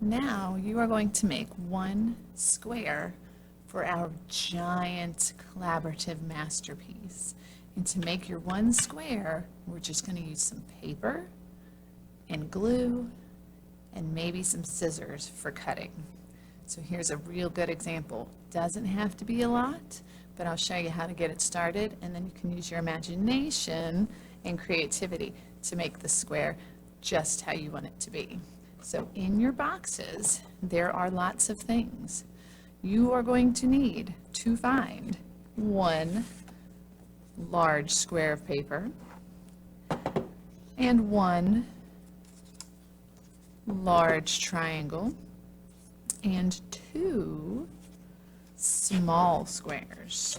Now you are going to make one square for our giant collaborative masterpiece. And to make your one square, we're just going to use some paper and glue and maybe some scissors for cutting. So here's a real good example. Doesn't have to be a lot, but I'll show you how to get it started, and then you can use your imagination and creativity to make the square just how you want it to be. So in your boxes, there are lots of things. You are going to need to find one large square of paper and one large triangle and two small squares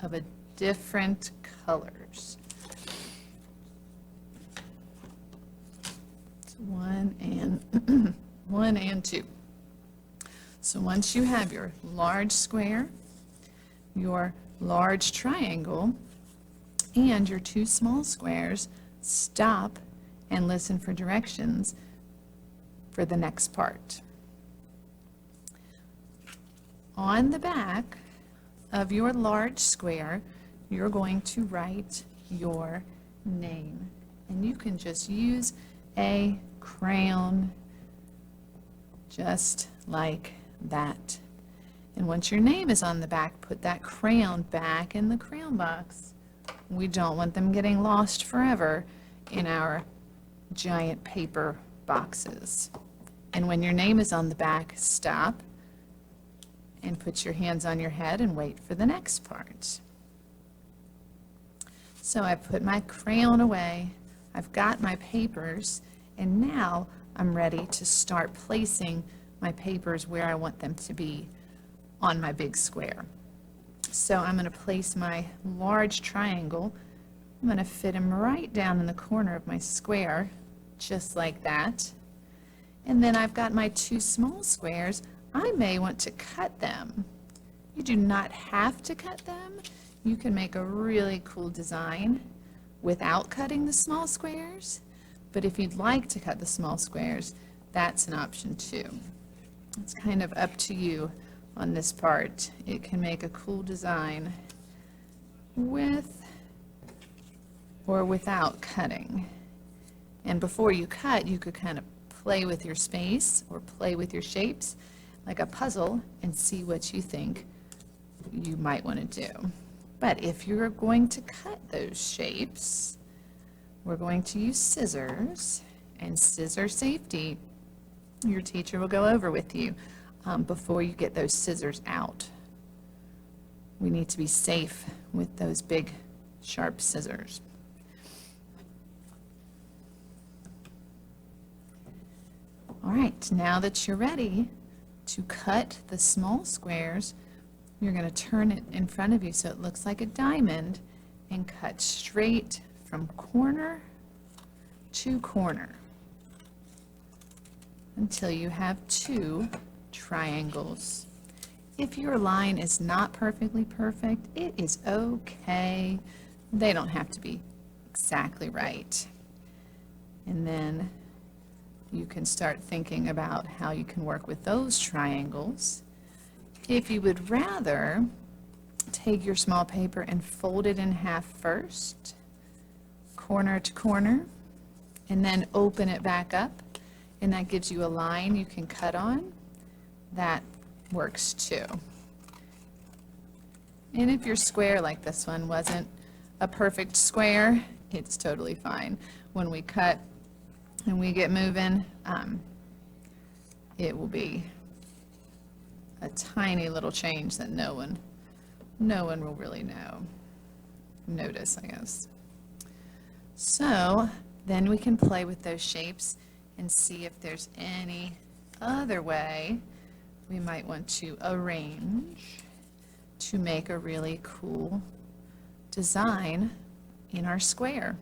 of a different colors. One and two. So once you have your large square, your large triangle, and your two small squares, stop and listen for directions for the next part. On the back of your large square, you're going to write your name. And you can just use a crayon just like that. And once your name is on the back, put that crayon back in the crayon box. We don't want them getting lost forever in our giant paper boxes. And when your name is on the back, stop and put your hands on your head and wait for the next part. So I put my crayon away, I've got my papers, and now I'm ready to start placing my papers where I want them to be on my big square. So I'm going to place my large triangle. I'm going to fit him right down in the corner of my square, just like that. And then I've got my two small squares. I may want to cut them. You do not have to cut them. You can make a really cool design without cutting the small squares. But if you'd like to cut the small squares, that's an option too. It's kind of up to you on this part. It can make a cool design with or without cutting. And before you cut, you could kind of play with your space or play with your shapes like a puzzle and see what you think you might want to do. But if you're going to cut those shapes, we're going to use scissors, and scissor safety, your teacher will go over with you before you get those scissors out. We need to be safe with those big, sharp scissors. All right, now that you're ready to cut the small squares, you're going to turn it in front of you so it looks like a diamond and cut straight from corner to corner until you have two triangles. If your line is not perfectly perfect, it is okay. They don't have to be exactly right. And then you can start thinking about how you can work with those triangles. If you would rather, take your small paper and fold it in half first, corner to corner, and then open it back up, and that gives you a line you can cut on. That works too. And if your square like this one wasn't a perfect square, it's totally fine. When we cut and we get moving, it will be a tiny little change that no one will really notice, I guess. So then we can play with those shapes and see if there's any other way we might want to arrange to make a really cool design in our square.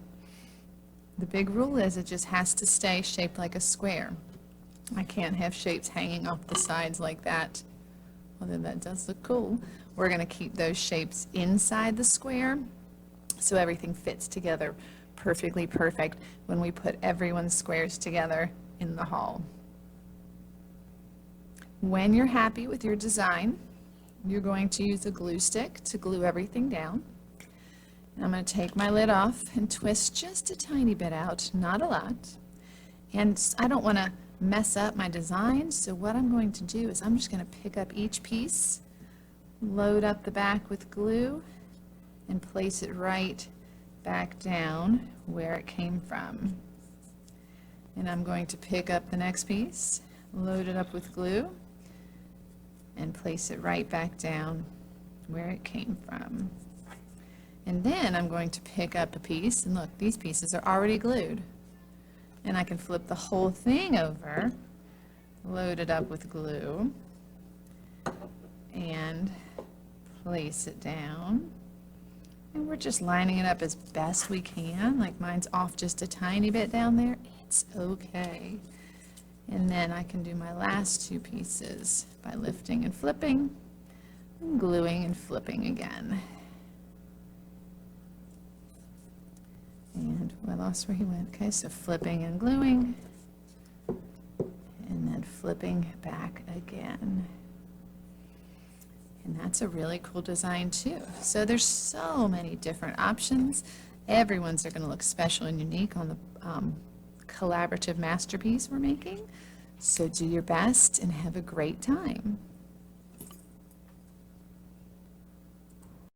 The big rule is it just has to stay shaped like a square. I can't have shapes hanging off the sides like that, although that does look cool. We're going to keep those shapes inside the square so everything fits together perfectly perfect when we put everyone's squares together in the hall. When you're happy with your design, you're going to use a glue stick to glue everything down. And I'm going to take my lid off and twist just a tiny bit out, not a lot. And I don't want to mess up my design, so what I'm going to do is I'm just going to pick up each piece, load up the back with glue, and place it right back down where it came from. And I'm going to pick up the next piece, load it up with glue, and place it right back down where it came from. And then I'm going to pick up a piece, and look, these pieces are already glued. And I can flip the whole thing over, load it up with glue, and place it down. And we're just lining it up as best we can. Like mine's off just a tiny bit down there. It's okay. And then I can do my last two pieces by lifting and flipping, and gluing and flipping again. And I lost where he went. Okay, so flipping and gluing, and then flipping back again. And that's a really cool design too. So there's so many different options. Everyone's are going to look special and unique on the collaborative masterpiece we're making. So do your best and have a great time.